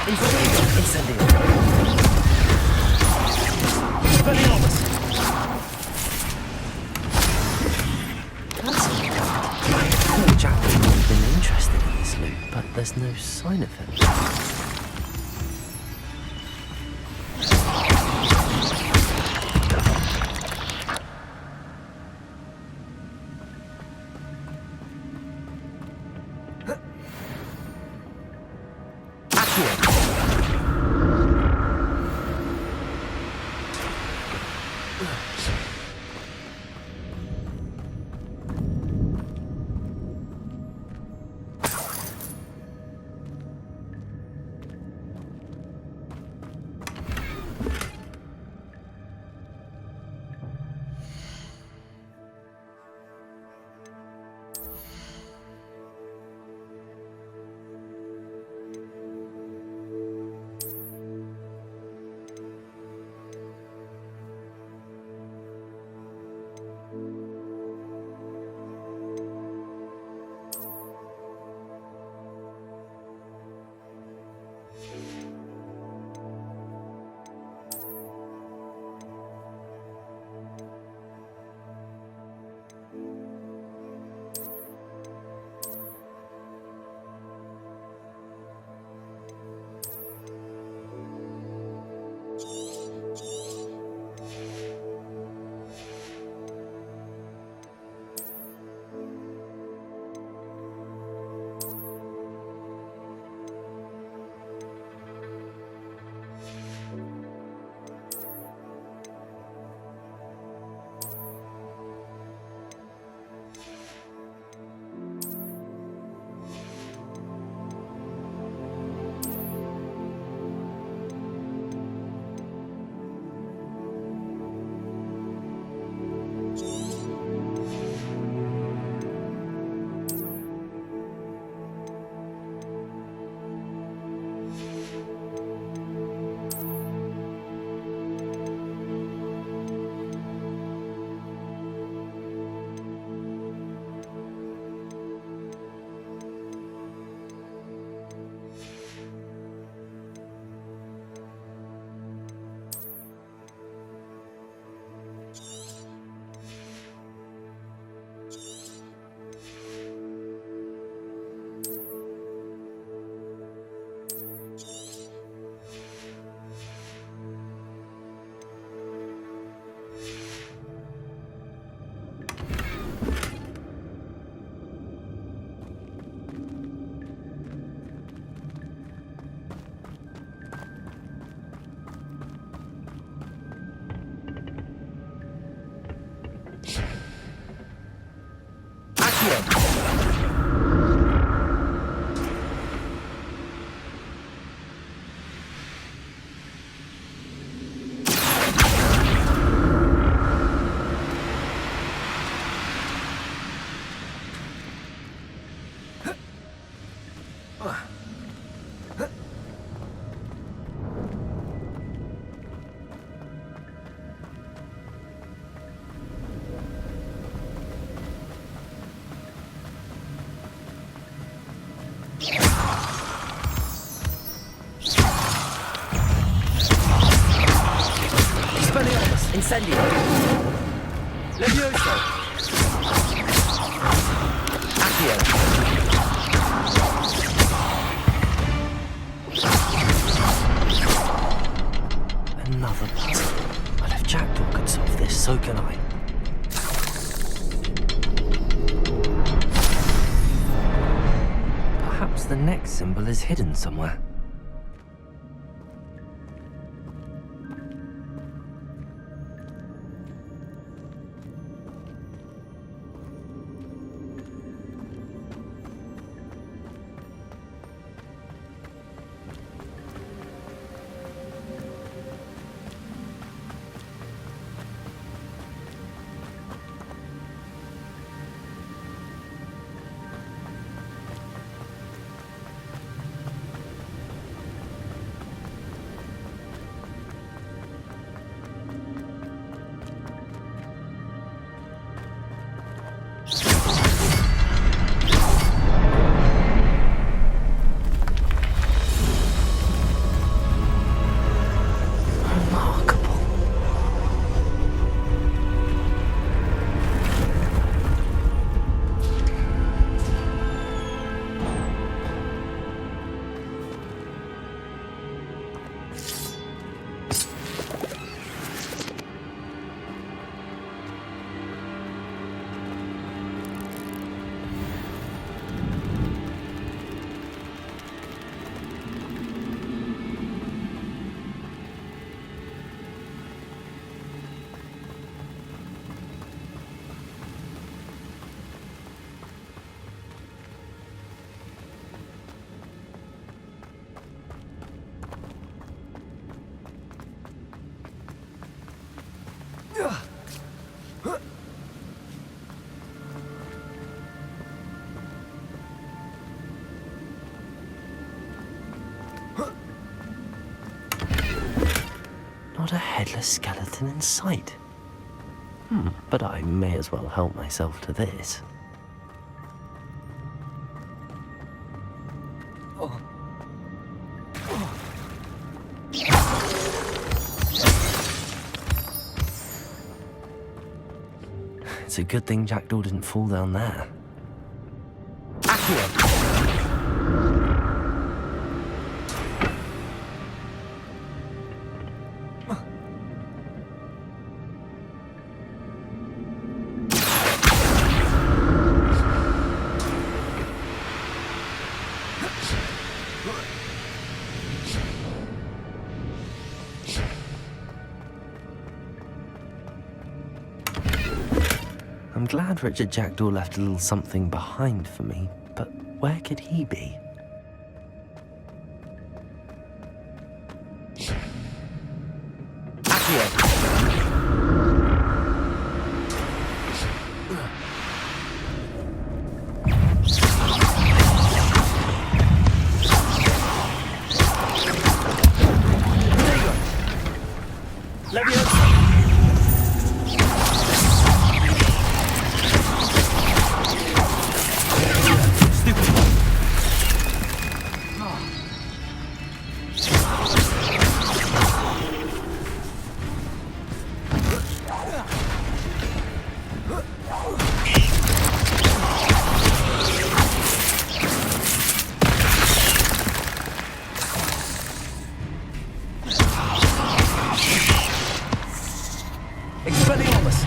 Incendio. Jack would have been interested in this loot, but there's no sign of him. Incendio. Levioso. Accio. Another puzzle. Well, if Jackdaw could solve this, so can I. Perhaps the next symbol is hidden somewhere. Not a headless skeleton in sight. But I may as well help myself to this. It's a good thing Jackdaw didn't fall down there. Accio. I'm glad Richard Jackdaw left a little something behind for me, but where could he be? Accio. Expelliarmus!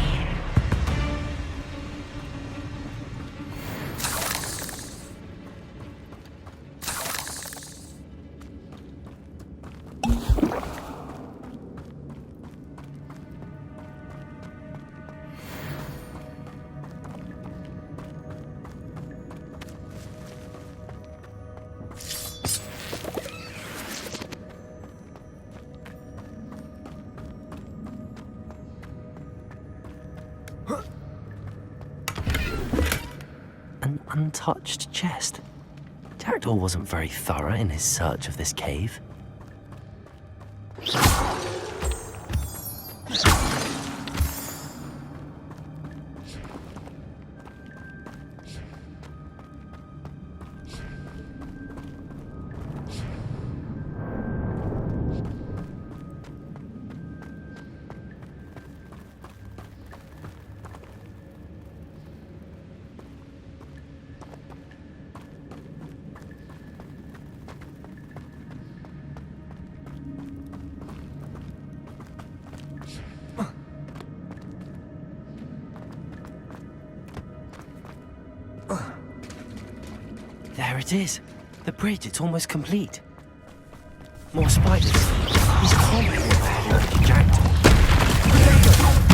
An untouched chest. Jackdaw wasn't very thorough in his search of this cave. There it is. The bridge, it's almost complete. More spiders. He's calming with Jackdaw.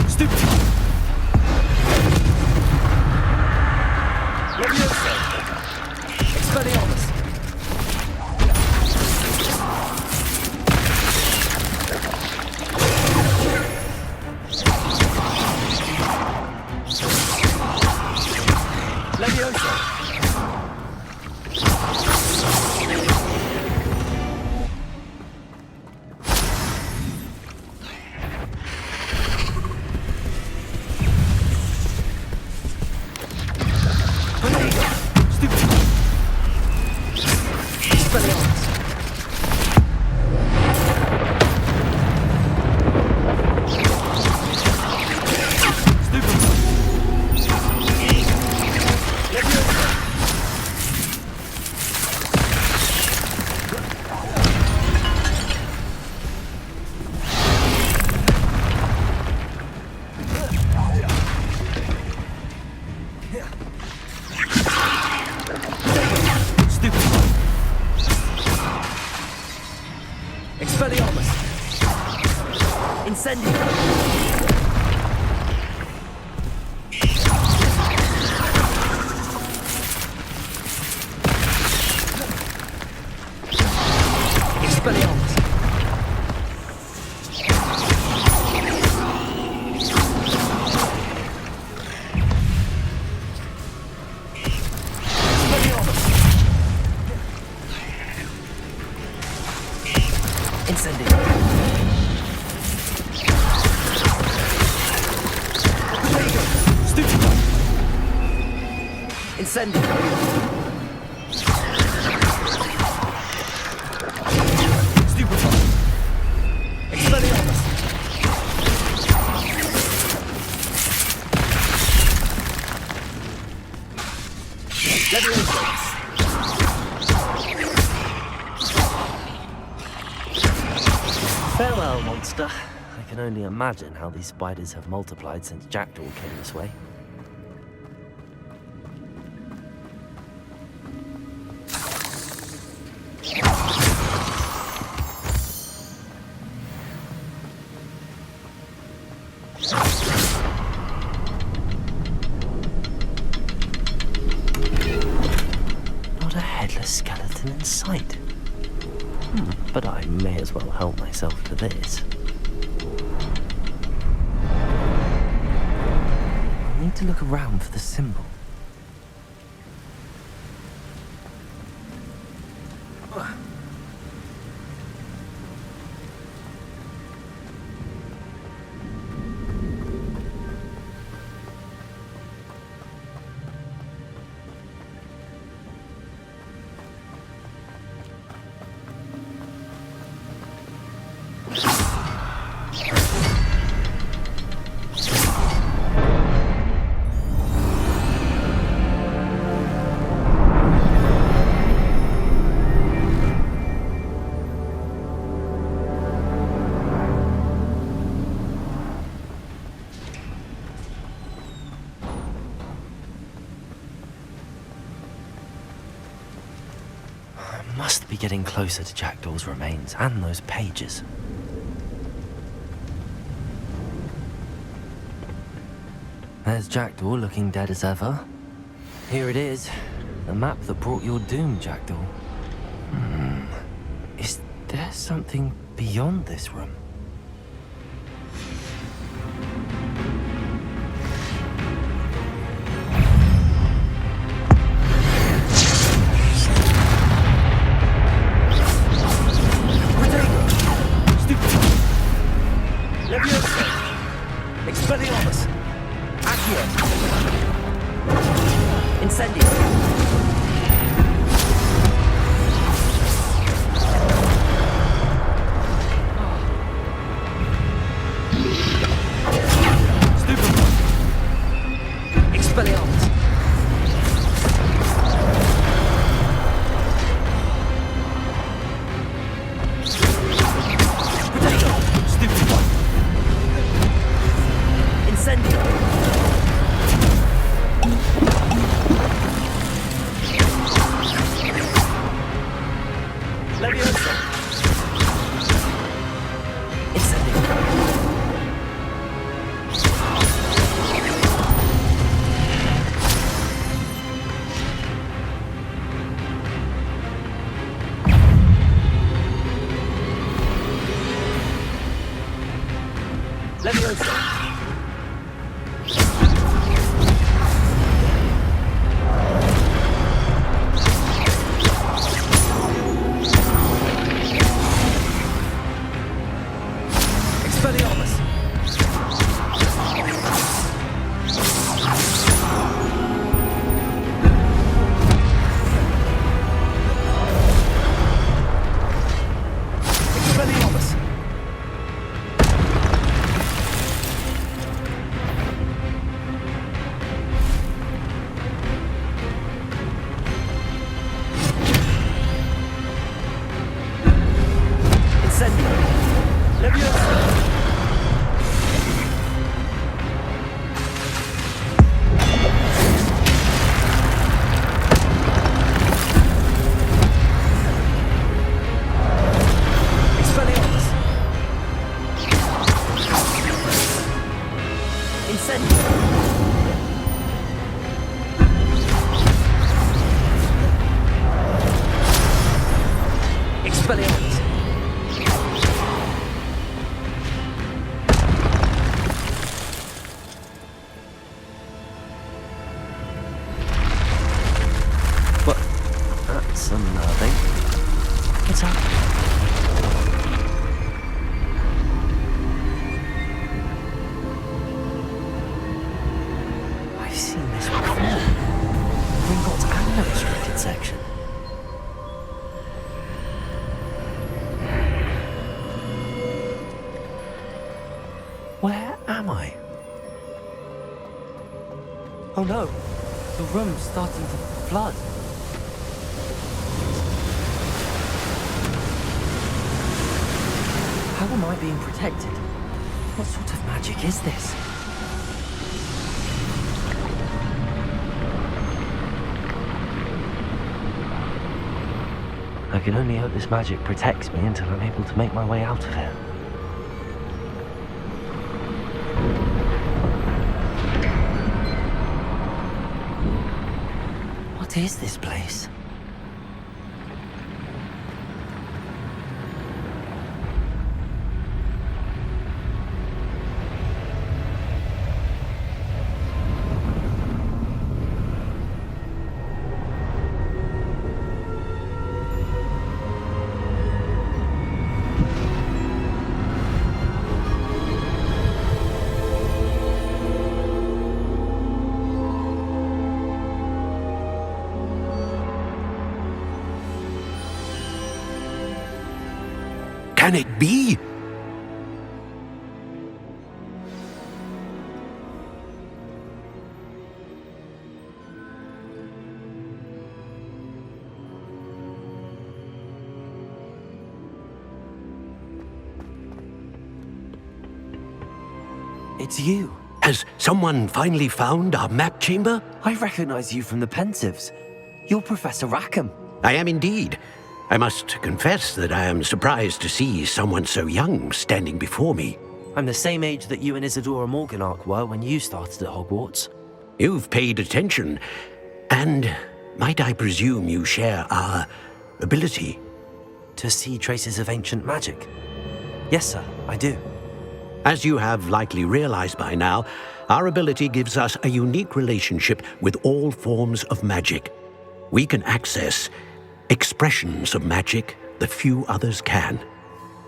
Stupid! Leviosa! Expelliarmus! Leviosa! Expelliarmus! Incendio! Expelliarmus! Incendio. Stupefy. Incendio. Stupefy. Expelliarmus. Leviosa. Farewell, monster. I can only imagine how these spiders have multiplied since Jackdaw came this way. Not a headless skeleton in sight. But I may as well help myself to this. I need to look around for the symbol. Must be getting closer to Jackdaw's remains and those pages. There's Jackdaw looking dead as ever. Here it is, the map that brought your doom, Jackdaw. Is there something beyond this room? Leviosa. Expelliarmus. Accio. Incendio. Stupefy. Expelliarmus. Potato. Stupefy. Incendio. Leviosa. Incendio. Leviosa. Expelliarmus. Expelliarmus. Incendio. Leviosa. Expelliarmus. Incendio. Expelliarmus. But that's unnerving. What's happening? protection. Where am I? Oh no, the room's starting to flood. How am I being protected? What sort of magic is this? I can only hope this magic protects me until I'm able to make my way out of here. What is this place? Can it be? It's you. Has someone finally found our map chamber? I recognize you from the Pensives. You're Professor Rackham. I am indeed. I must confess that I am surprised to see someone so young standing before me. I'm the same age that you and Isadora Morganach were when you started at Hogwarts. You've paid attention, and might I presume you share our ability? To see traces of ancient magic? Yes, sir, I do. As you have likely realized by now, our ability gives us a unique relationship with all forms of magic. We can access expressions of magic that few others can.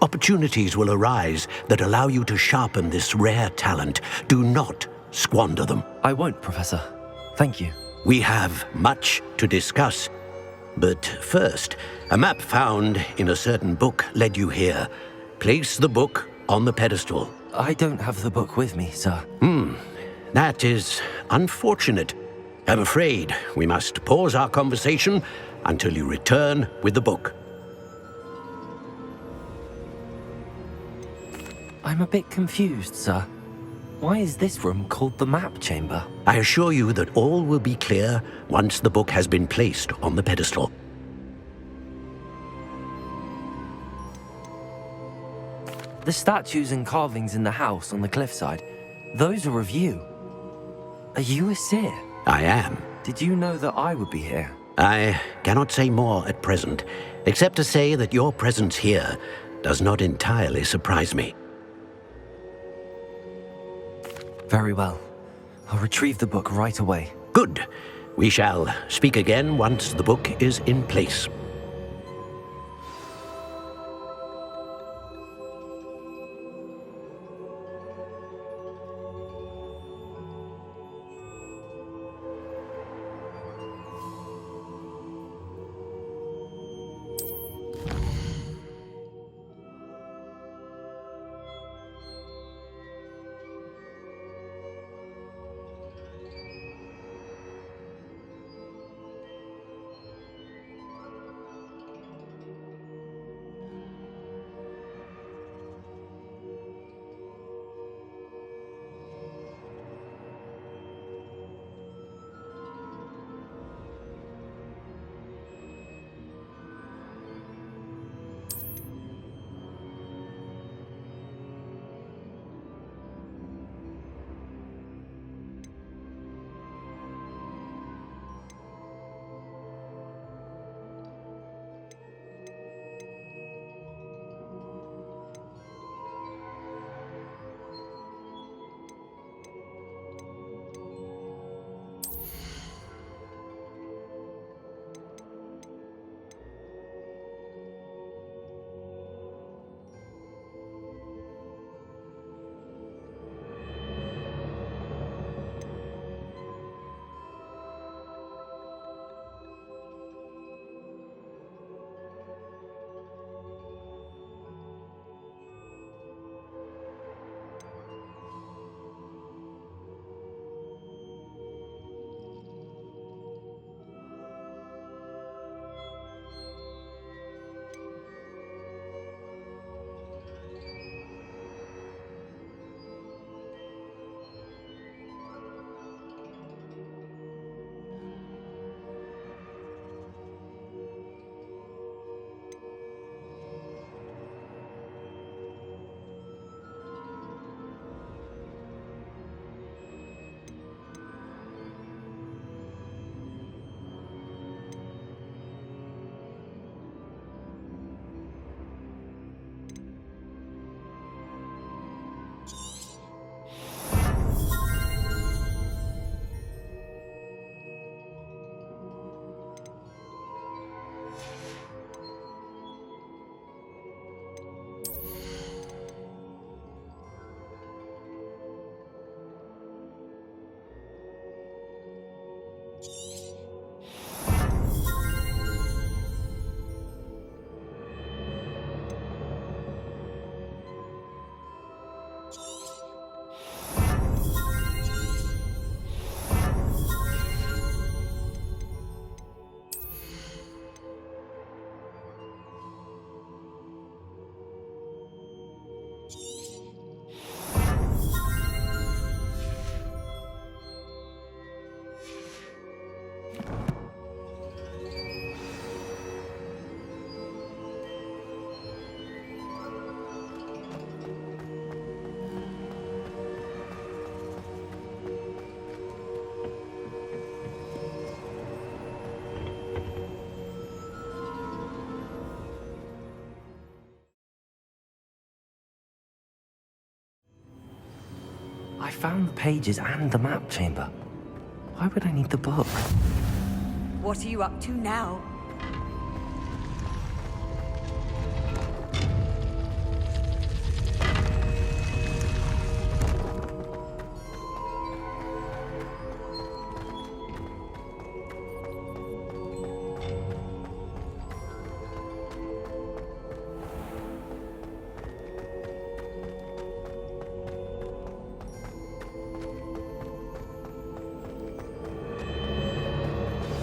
Opportunities will arise that allow you to sharpen this rare talent. Do not squander them. I won't, Professor. Thank you. We have much to discuss. But first, a map found in a certain book led you here. Place the book on the pedestal. I don't have the book with me, sir. That is unfortunate. I'm afraid we must pause our conversation until you return with the book. I'm a bit confused, sir. Why is this room called the map chamber? I assure you that all will be clear once the book has been placed on the pedestal. The statues and carvings in the house on the cliffside, those are of you. Are you a seer? I am. Did you know that I would be here? I cannot say more at present, except to say that your presence here does not entirely surprise me. Very well. I'll retrieve the book right away. Good. We shall speak again once the book is in place. I found the pages and the map chamber. Why would I need the book? What are you up to now?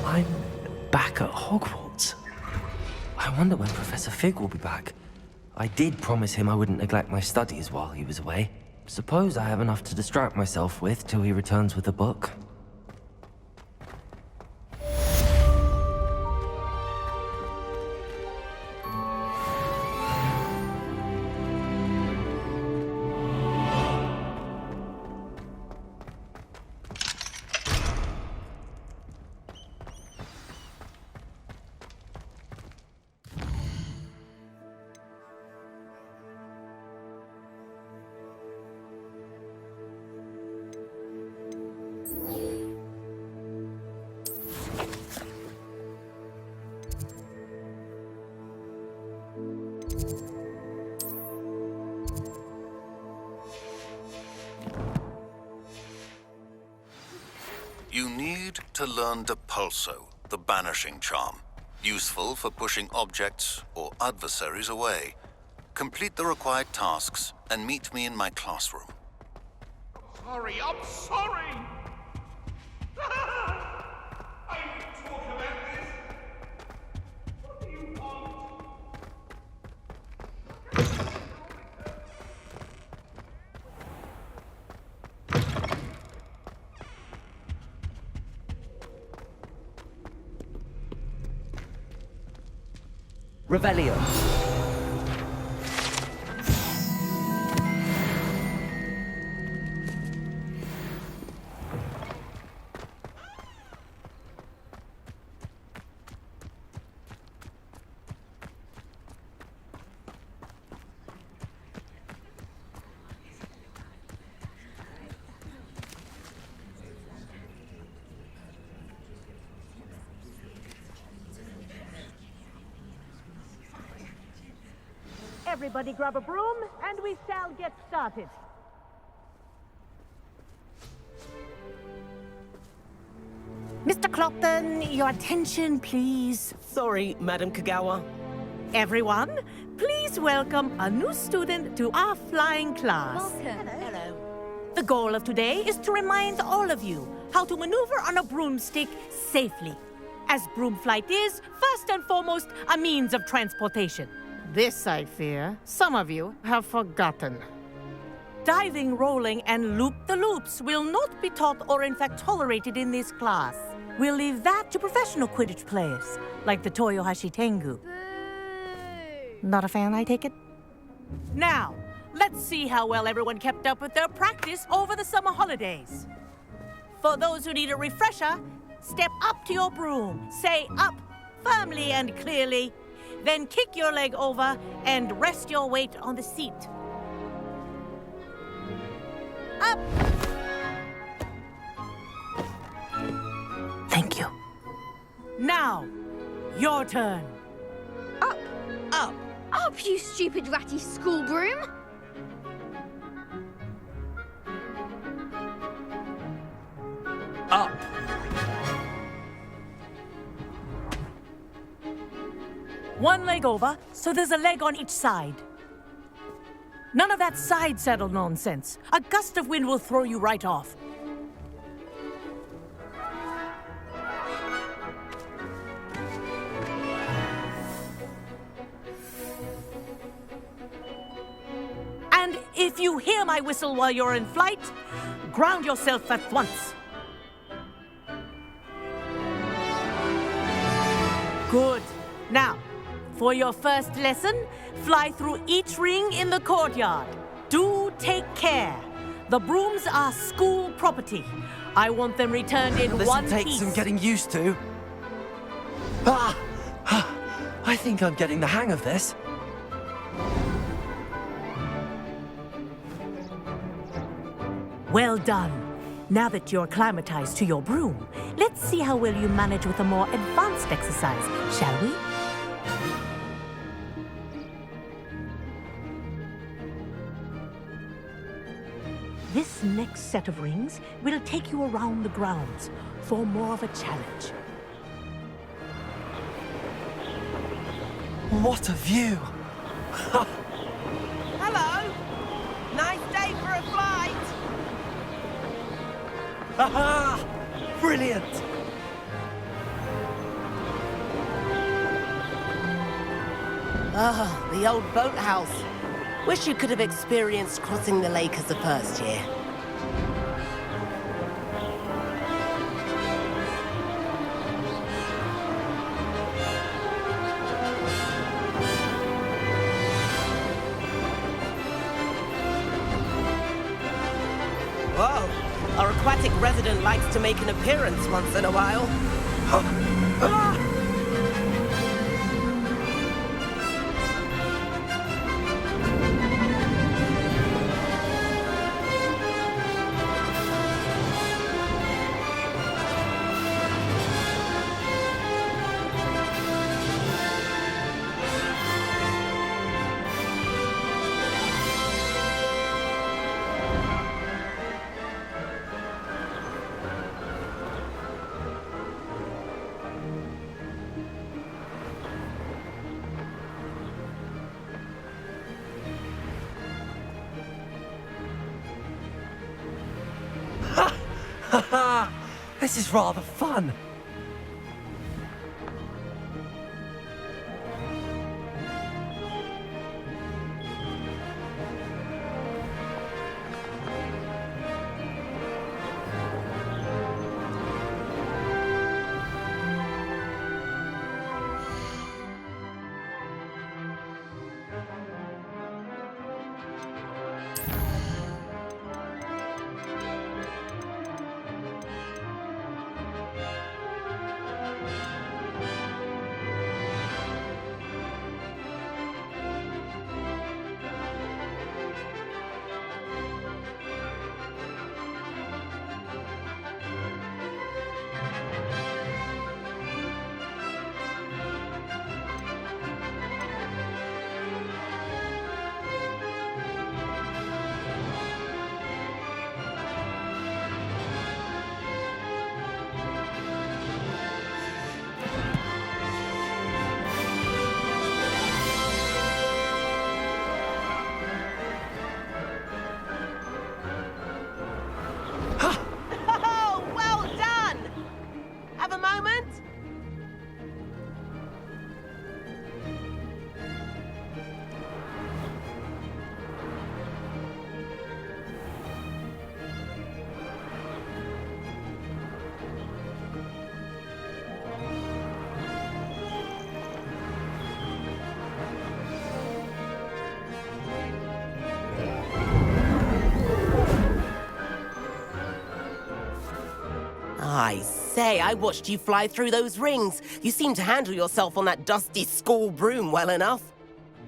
I'm back at Hogwarts. I wonder when Professor Fig will be back. I did promise him I wouldn't neglect my studies while he was away. Suppose I have enough to distract myself with till he returns with a book. You need to learn Depulso, the banishing charm. Useful for pushing objects or adversaries away. Complete the required tasks and meet me in my classroom. I'm sorry! I didn't talk about this! What do you want? Revelio. Everybody grab a broom, and we shall get started. Mr. Clopton, your attention, please. Sorry, Madam Kagawa. Everyone, please welcome a new student to our flying class. Welcome. Hello. The goal of today is to remind all of you how to maneuver on a broomstick safely, as broom flight is, first and foremost, a means of transportation. This, I fear, some of you have forgotten. Diving, rolling, and loop-the-loops will not be taught or in fact tolerated in this class. We'll leave that to professional Quidditch players, like the Toyohashi Tengu. Not a fan, I take it? Now, let's see how well everyone kept up with their practice over the summer holidays. For those who need a refresher, step up to your broom, say up, firmly and clearly, then kick your leg over and rest your weight on the seat. Up! Thank you. Now, your turn. Up! Up! Up, you stupid ratty school broom! Up. One leg over, so there's a leg on each side. None of that side saddle nonsense. A gust of wind will throw you right off. And if you hear my whistle while you're in flight, ground yourself at once. Good. Now, for your first lesson, fly through each ring in the courtyard. Do take care. The brooms are school property. I want them returned in one This'll take piece. some getting used to. I think I'm getting the hang of this. Well done. Now that you're acclimatized to your broom, let's see how well you manage with a more advanced exercise, shall we? This next set of rings will take you around the grounds for more of a challenge. What a view! Hello. Nice day for a flight. Aha! Brilliant! Ah, the old boathouse. Wish you could have experienced crossing the lake as a first year. Whoa, our aquatic resident likes to make an appearance once in a while. Haha! This is rather fun. Oh, well done! Have a moment? I say, I watched you fly through those rings. You seem to handle yourself on that dusty school broom well enough.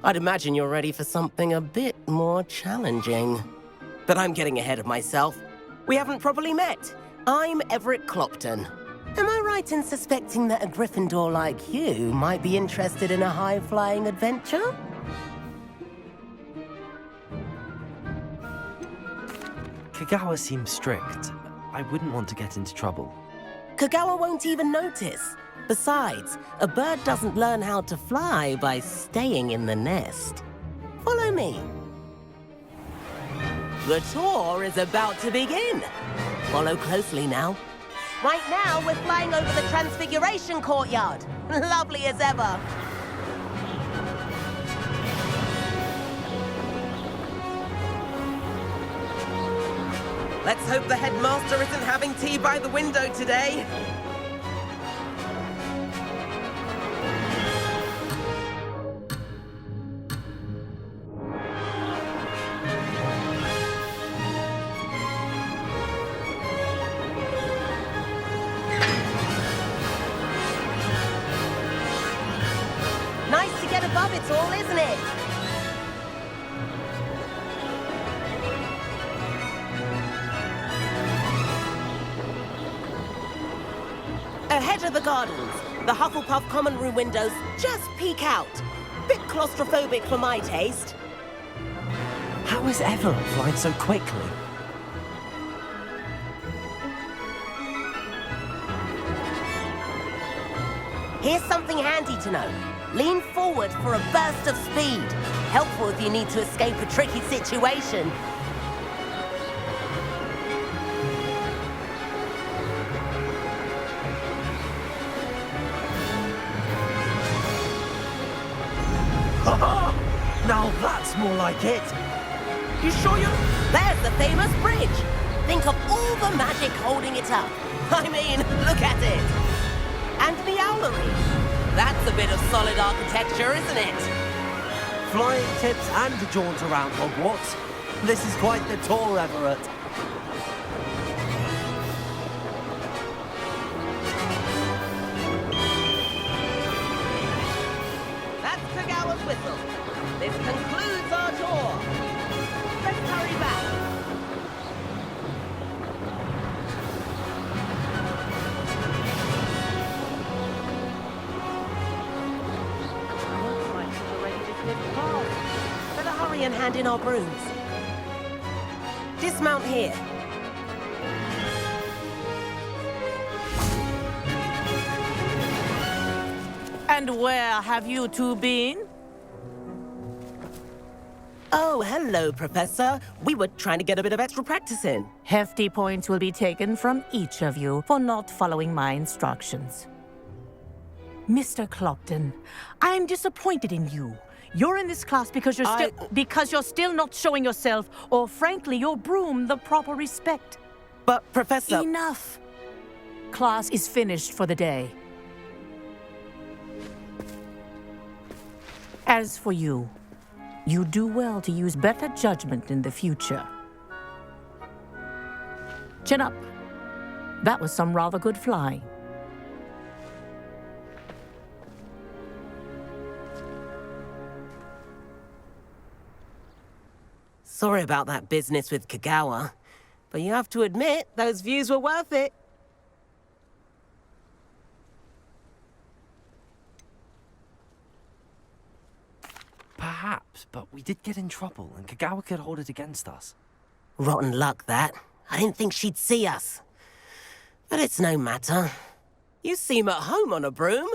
I'd imagine you're ready for something a bit more challenging. But I'm getting ahead of myself. We haven't properly met. I'm Everett Clopton. Am I right in suspecting that a Gryffindor like you might be interested in a high-flying adventure? Kagawa seems strict. I wouldn't want to get into trouble. Kagawa won't even notice. Besides, a bird doesn't learn how to fly by staying in the nest. Follow me. The tour is about to begin. Follow closely now. Right now, we're flying over the Transfiguration Courtyard. Lovely as ever. Let's hope the headmaster isn't having tea by the window today. Nice to get above it all, isn't it? to the gardens. The Hufflepuff common room windows just peek out. Bit claustrophobic for my taste. How is Everett flying so quickly? Here's something handy to know. Lean forward for a burst of speed. Helpful if you need to escape a tricky situation. Now that's more like it. You sure you... There's the famous bridge. Think of all the magic holding it up. I mean, look at it. And the owlery. That's a bit of solid architecture, isn't it? Flying tips and a jaunt around Hogwarts. This is quite the tour, Everett. That's Kagawa's whistle. This concludes our tour. Let's hurry back. Looks like we're ready to slip past. Better hurry and hand in our brooms. Dismount here. And where have you two been? Oh, hello, Professor. We were trying to get a bit of extra practice in. Hefty points will be taken from each of you for not following my instructions. Mr. Clopton, I'm disappointed in you. You're in this class because you're still not showing yourself, or frankly, your broom, the proper respect. But, Professor... Enough. Class is finished for the day. As for you, you do well to use better judgment in the future. Chin up. That was some rather good flying. Sorry about that business with Kagawa, but you have to admit, those views were worth it. Perhaps, but we did get in trouble, and Kagawa could hold it against us. Rotten luck, that. I didn't think she'd see us. But it's no matter. You seem at home on a broom.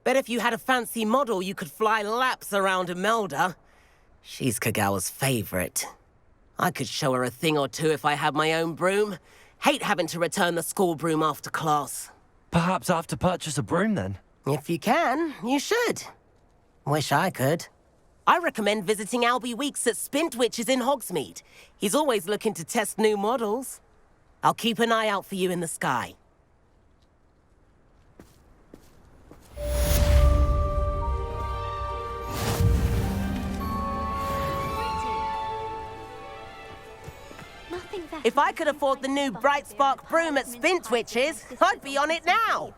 Bet if you had a fancy model, you could fly laps around Imelda. She's Kagawa's favorite. I could show her a thing or two if I had my own broom. Hate having to return the school broom after class. Perhaps I have to purchase a broom then. If you can, you should. Wish I could. I recommend visiting Albie Weeks at Spintwitches in Hogsmeade. He's always looking to test new models. I'll keep an eye out for you in the sky. If I could afford the new Bright Spark broom at Spintwitches, I'd be on it now.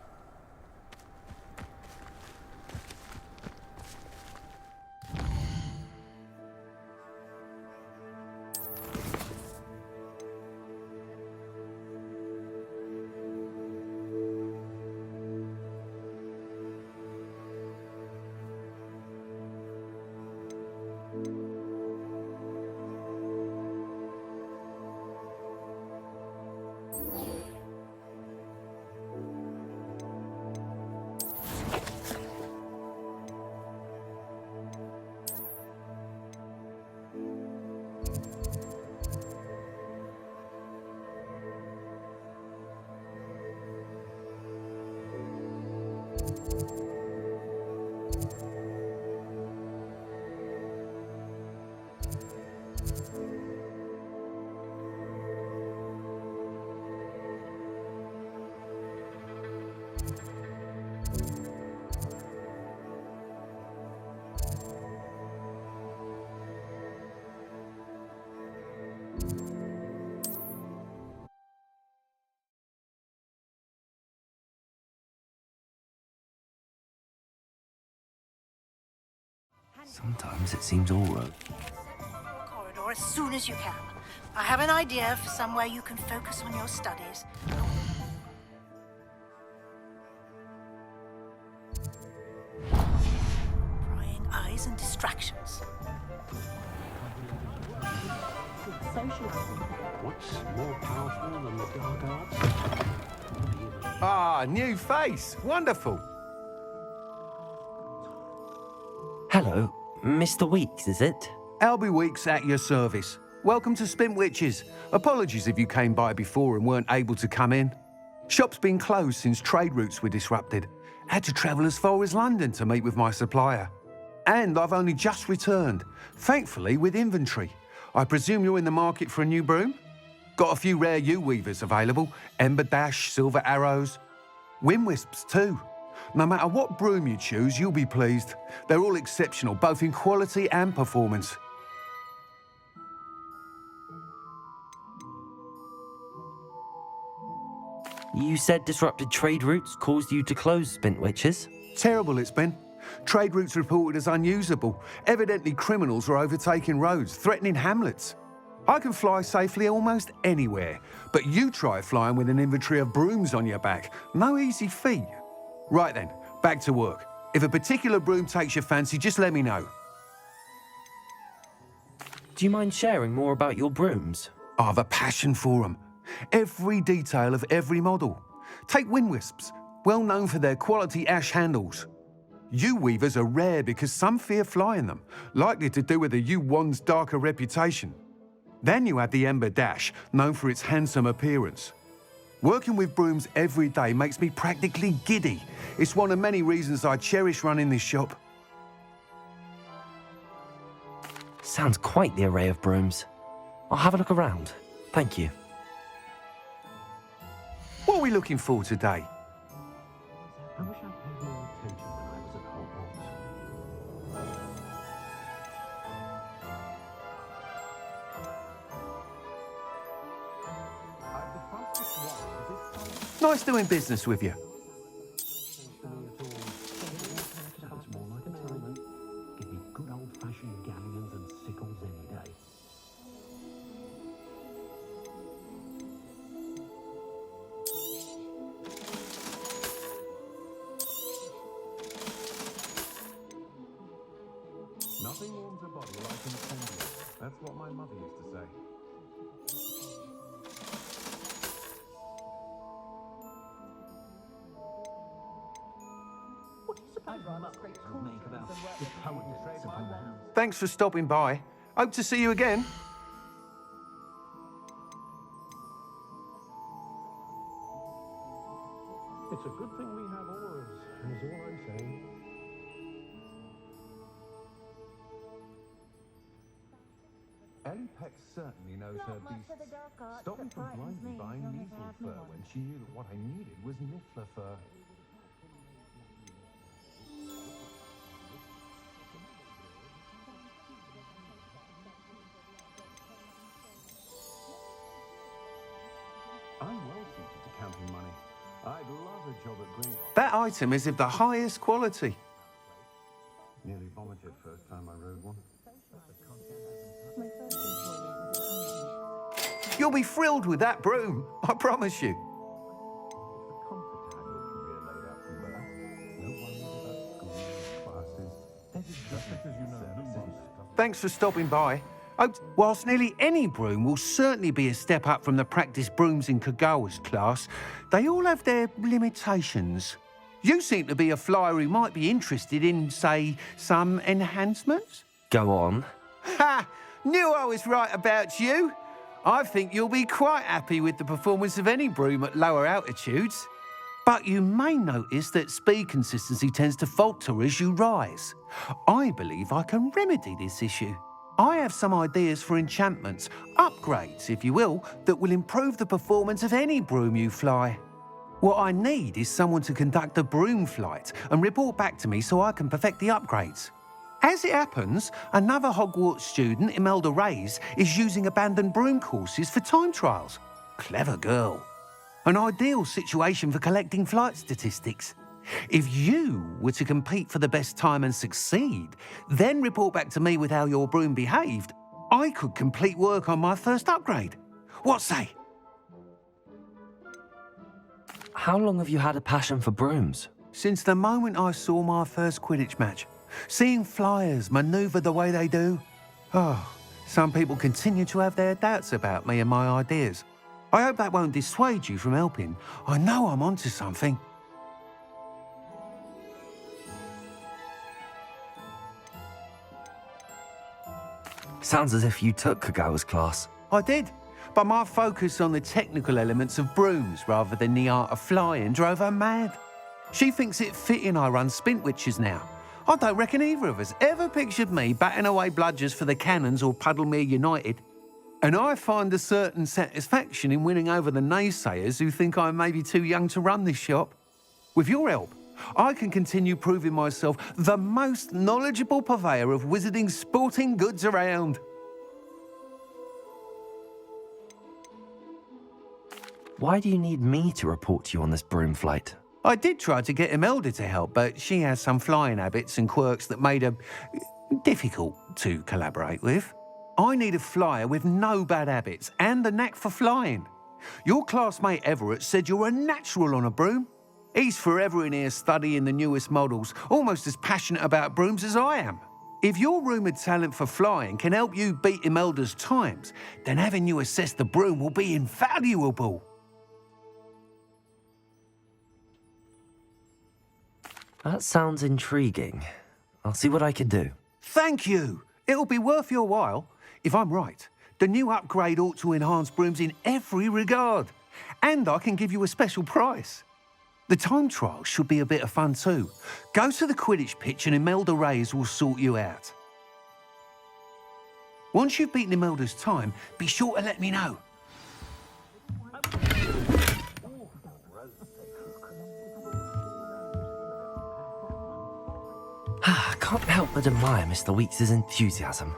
Sometimes it seems all right. Corridor as soon as you can. I have an idea for somewhere you can focus on your studies. noise and distractions. What's more powerful than the dark arts? Ah, new face. Wonderful. Hello, Mr. Weeks, is it? Albie Weeks at your service. Welcome to Spintwitches. Apologies if you came by before and weren't able to come in. Shop's been closed since trade routes were disrupted. Had to travel as far as London to meet with my supplier. And I've only just returned, thankfully with inventory. I presume you're in the market for a new broom? Got a few rare U-weavers available. Ember Dash, Silver Arrows. Wind Wisps too. No matter what broom you choose, you'll be pleased. They're all exceptional, both in quality and performance. You said disrupted trade routes caused you to close Spintwitches? Terrible it's been. Trade routes reported as unusable. Evidently criminals were overtaking roads, threatening hamlets. I can fly safely almost anywhere, but you try flying with an inventory of brooms on your back. No easy feat. Right then, back to work. If a particular broom takes your fancy, just let me know. Do you mind sharing more about your brooms? I've a passion for them. Every detail of every model. Take Wind Wisps, well known for their quality ash handles. U-weavers are rare because some fear flying them, likely to do with the U-wand's darker reputation. Then you have the Ember Dash, known for its handsome appearance. Working with brooms every day makes me practically giddy. It's one of many reasons I cherish running this shop. Sounds quite the array of brooms. I'll have a look around. Thank you. What are we looking for today? I wish I'd paid more attention when I was at Hogwarts. Nice doing business with you. Sounds more like a tournament. Give me good old-fashioned galleons and sickles any day. Nothing warms a body like incendiary. That's what my mother used to say. Thanks for stopping by. Hope to see you again. It's a good thing we have auras, is all I'm saying. Ellie Peck certainly knows her beasts. Stopped me from blindly buying Neasel fur when she knew that what I needed was Niffler fur. I'm well suited to counting money. I'd love a job at Gringotts. That item is of the highest quality. Nearly vomited first time I rode one. You'll be thrilled with that broom, I promise you. The comfort to have your career laid out from birth. No worries about schools, classes. They're just because you know services. Thanks for stopping by. Whilst nearly any broom will certainly be a step up from the practice brooms in Kagawa's class, they all have their limitations. You seem to be a flyer who might be interested in, say, some enhancements? Go on. Ha! Knew I was right about you. I think you'll be quite happy with the performance of any broom at lower altitudes. But you may notice that speed consistency tends to falter as you rise. I believe I can remedy this issue. I have some ideas for enchantments, upgrades, if you will, that will improve the performance of any broom you fly. What I need is someone to conduct a broom flight and report back to me so I can perfect the upgrades. As it happens, another Hogwarts student, Imelda Reyes, is using abandoned broom courses for time trials. Clever girl. An ideal situation for collecting flight statistics. If you were to compete for the best time and succeed, then report back to me with how your broom behaved, I could complete work on my first upgrade. What say? How long have you had a passion for brooms? Since the moment I saw my first Quidditch match. Seeing flyers manoeuvre the way they do. Oh, some people continue to have their doubts about me and my ideas. I hope that won't dissuade you from helping. I know I'm onto something. Sounds as if you took Kagawa's class. I did, but my focus on the technical elements of brooms rather than the art of flying drove her mad. She thinks it fitting I run Spintwitches now. I don't reckon either of us ever pictured me batting away bludgers for the Cannons or Puddlemere United. And I find a certain satisfaction in winning over the naysayers who think I'm maybe too young to run this shop. With your help, I can continue proving myself the most knowledgeable purveyor of wizarding sporting goods around. Why do you need me to report to you on this broom flight? I did try to get Imelda to help, but she has some flying habits and quirks that made her difficult to collaborate with. I need a flyer with no bad habits and the knack for flying. Your classmate Everett said you're a natural on a broom. He's forever in here studying the newest models, almost as passionate about brooms as I am. If your rumoured talent for flying can help you beat Imelda's times, then having you assess the broom will be invaluable. That sounds intriguing. I'll see what I can do. Thank you. It'll be worth your while. If I'm right, the new upgrade ought to enhance brooms in every regard. And I can give you a special price. The time trial should be a bit of fun too. Go to the Quidditch pitch and Imelda Reyes will sort you out. Once you've beaten Imelda's time, be sure to let me know. I can't help but admire Mr. Weeks' enthusiasm.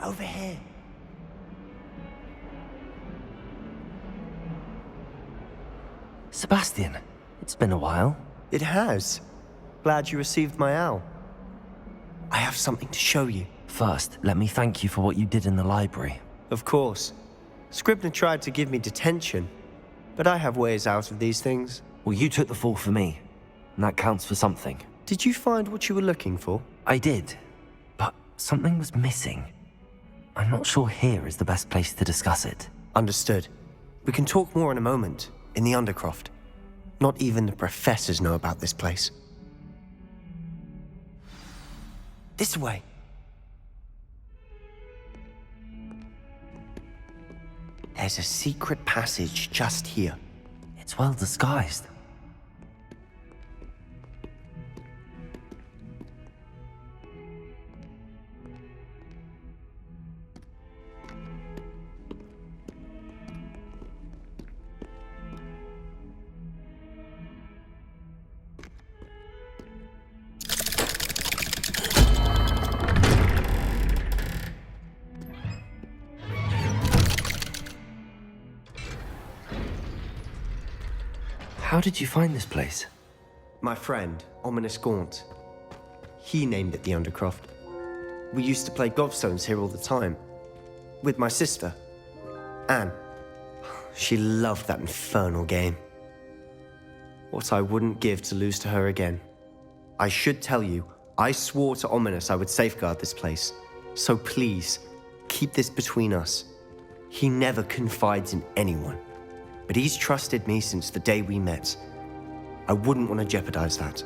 Over here. Sebastian, it's been a while. It has. Glad you received my owl. I have something to show you. First, let me thank you for what you did in the library. Of course. Scribner tried to give me detention, but I have ways out of these things. Well, you took the fall for me, and that counts for something. Did you find what you were looking for? I did, but something was missing. I'm not sure here is the best place to discuss it. Understood. We can talk more in a moment, in the Undercroft. Not even the professors know about this place. This way. There's a secret passage just here. It's well disguised. How did you find this place? My friend, Ominous Gaunt. He named it the Undercroft. We used to play gobstones here all the time. With my sister, Anne. She loved that infernal game. What I wouldn't give to lose to her again. I should tell you, I swore to Ominous I would safeguard this place. So please, keep this between us. He never confides in anyone. But he's trusted me since the day we met. I wouldn't want to jeopardize that.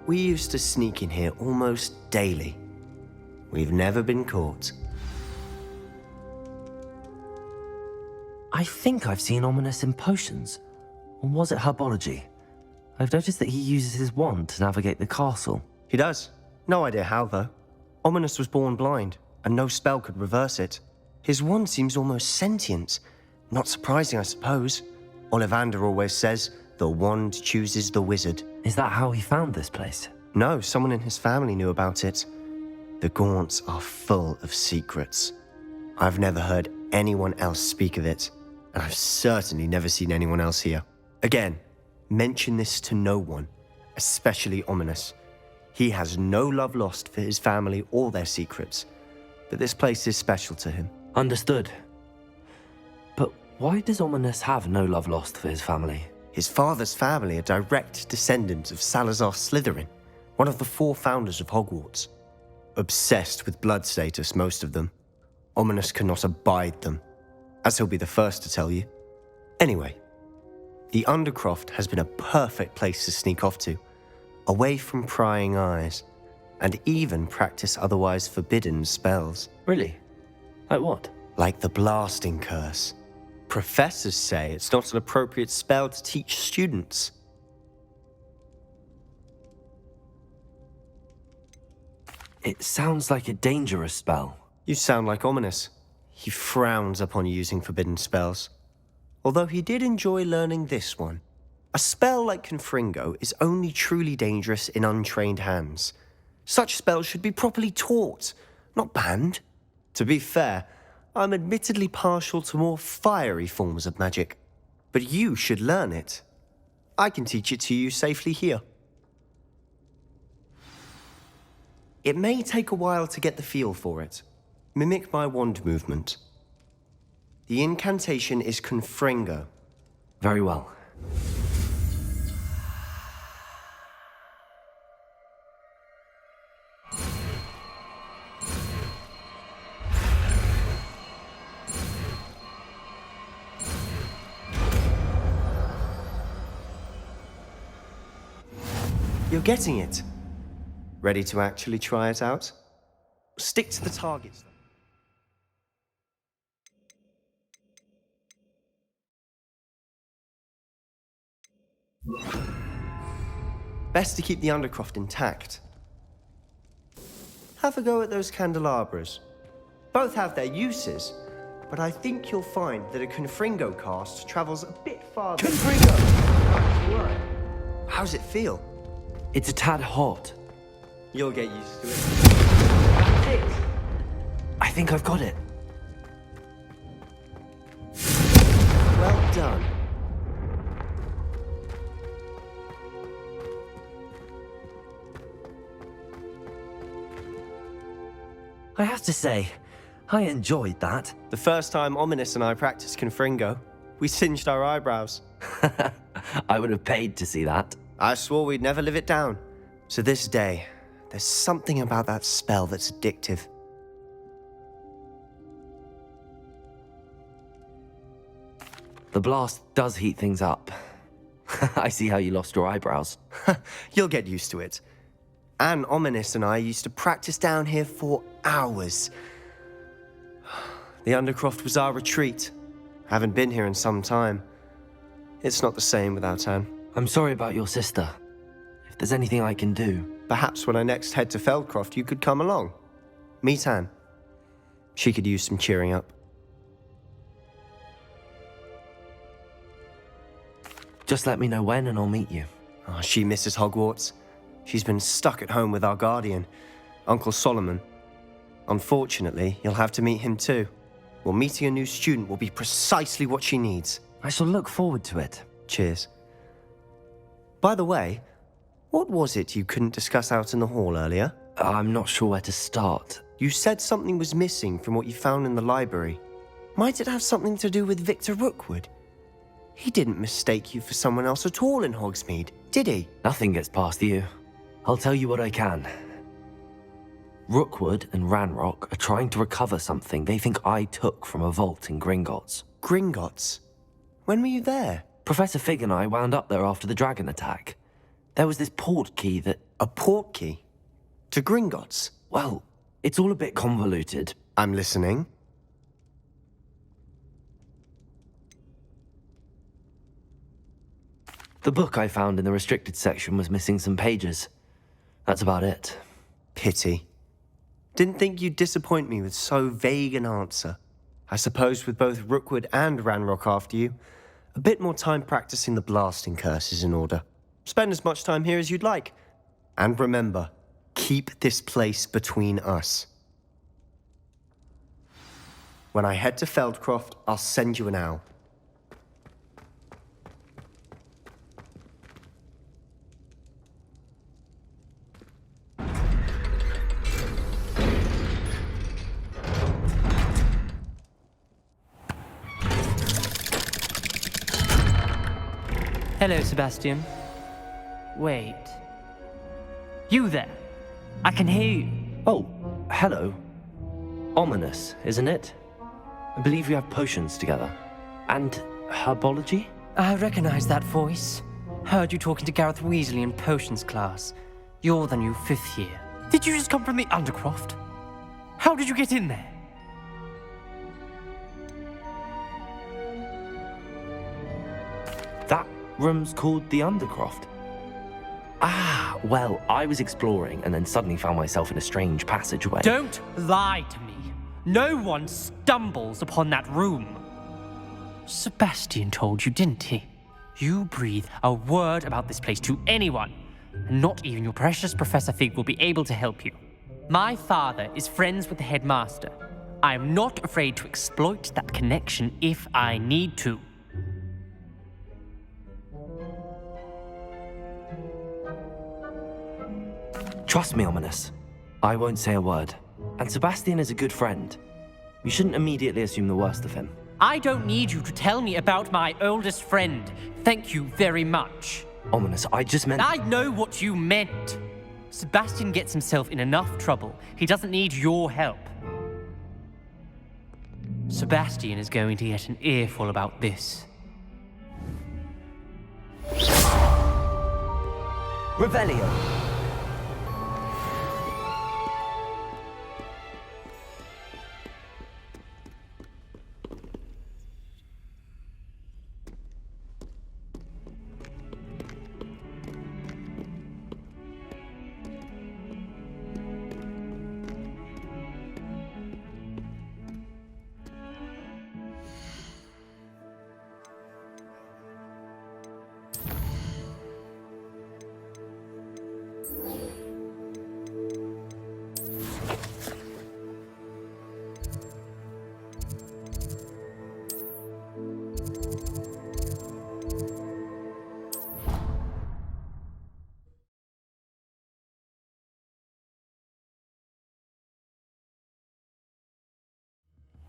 We used to sneak in here almost daily. We've never been caught. I think I've seen Ominous in potions. Or was it herbology? I've noticed that he uses his wand to navigate the castle. He does. No idea how, though. Ominous was born blind, and no spell could reverse it. His wand seems almost sentient. Not surprising, I suppose. Ollivander always says, the wand chooses the wizard. Is that how he found this place? No, someone in his family knew about it. The Gaunts are full of secrets. I've never heard anyone else speak of it, and I've certainly never seen anyone else here. Again, mention this to no one, especially Ominous. He has no love lost for his family or their secrets, but this place is special to him. Understood. But why does Ominous have no love lost for his family? His father's family are direct descendants of Salazar Slytherin, one of the 4 founders of Hogwarts. Obsessed with blood status, most of them. Ominous cannot abide them, as he'll be the first to tell you. Anyway, the Undercroft has been a perfect place to sneak off to, away from prying eyes, and even practice otherwise forbidden spells. Really? Like what? Like the blasting curse. Professors say it's not an appropriate spell to teach students. It sounds like a dangerous spell. You sound like Ominous. He frowns upon using forbidden spells. Although he did enjoy learning this one. A spell like Confringo is only truly dangerous in untrained hands. Such spells should be properly taught, not banned. To be fair, I'm admittedly partial to more fiery forms of magic. But you should learn it. I can teach it to you safely here. It may take a while to get the feel for it. Mimic my wand movement. The incantation is Confringo. Very well. You're getting it. Ready to actually try it out? Stick to the targets. Best to keep the Undercroft intact. Have a go at those candelabras. Both have their uses, but I think you'll find that a Confringo cast travels a bit farther. Confringo! How's it feel? It's a tad hot. You'll get used to it. That's it. I think I've got it. Well done. I have to say, I enjoyed that. The first time Ominous and I practiced Confringo, we singed our eyebrows. I would have paid to see that. I swore we'd never live it down. So this day, there's something about that spell that's addictive. The blast does heat things up. I see how you lost your eyebrows. You'll get used to it. Anne, Ominous and I used to practice down here for hours. The Undercroft was our retreat. Haven't been here in some time. It's not the same without Anne. I'm sorry about your sister. If there's anything I can do... Perhaps when I next head to Feldcroft, you could come along. Meet Anne. She could use some cheering up. Just let me know when and I'll meet you. Oh, she misses Hogwarts. She's been stuck at home with our guardian, Uncle Solomon. Unfortunately, you'll have to meet him too. Well, meeting a new student will be precisely what she needs. I shall look forward to it. Cheers. By the way, what was it you couldn't discuss out in the hall earlier? I'm not sure where to start. You said something was missing from what you found in the library. Might it have something to do with Victor Rookwood? He didn't mistake you for someone else at all in Hogsmeade, did he? Nothing gets past you. I'll tell you what I can. Rookwood and Ranrock are trying to recover something they think I took from a vault in Gringotts. Gringotts? When were you there? Professor Fig and I wound up there after the dragon attack. There was this port key that... A port key? To Gringotts? Well, it's all a bit convoluted. I'm listening. The book I found in the restricted section was missing some pages. That's about it. Pity. Didn't think you'd disappoint me with so vague an answer. I suppose with both Rookwood and Ranrock after you, a bit more time practicing the blasting curse is in order. Spend as much time here as you'd like. And remember, keep this place between us. When I head to Feldcroft, I'll send you an owl. Hello, Sebastian. Wait. You there? I can hear you. Oh, hello. Ominous, isn't it? I believe we have potions together. And herbology? I recognize that voice. Heard you talking to Gareth Weasley in potions class. You're the new 5th year. Did you just come from the Undercroft? How did you get in there? That room's called the Undercroft. Ah, well, I was exploring and then suddenly found myself in a strange passageway. Don't lie to me. No one stumbles upon that room. Sebastian told you, didn't he? You breathe a word about this place to anyone, and not even your precious Professor Fig will be able to help you. My father is friends with the headmaster. I am not afraid to exploit that connection if I need to. Trust me, Ominous. I won't say a word. And Sebastian is a good friend. You shouldn't immediately assume the worst of him. I don't need you to tell me about my oldest friend. Thank you very much. Ominous, I just meant... I know what you meant. Sebastian gets himself in enough trouble. He doesn't need your help. Sebastian is going to get an earful about this. Revelio.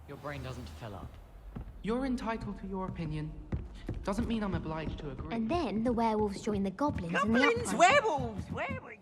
Your brain doesn't fill up. You're entitled to your opinion. Doesn't mean I'm obliged to agree. And then the werewolves join the goblins, and the Goblins, uprising. werewolves, werewolves.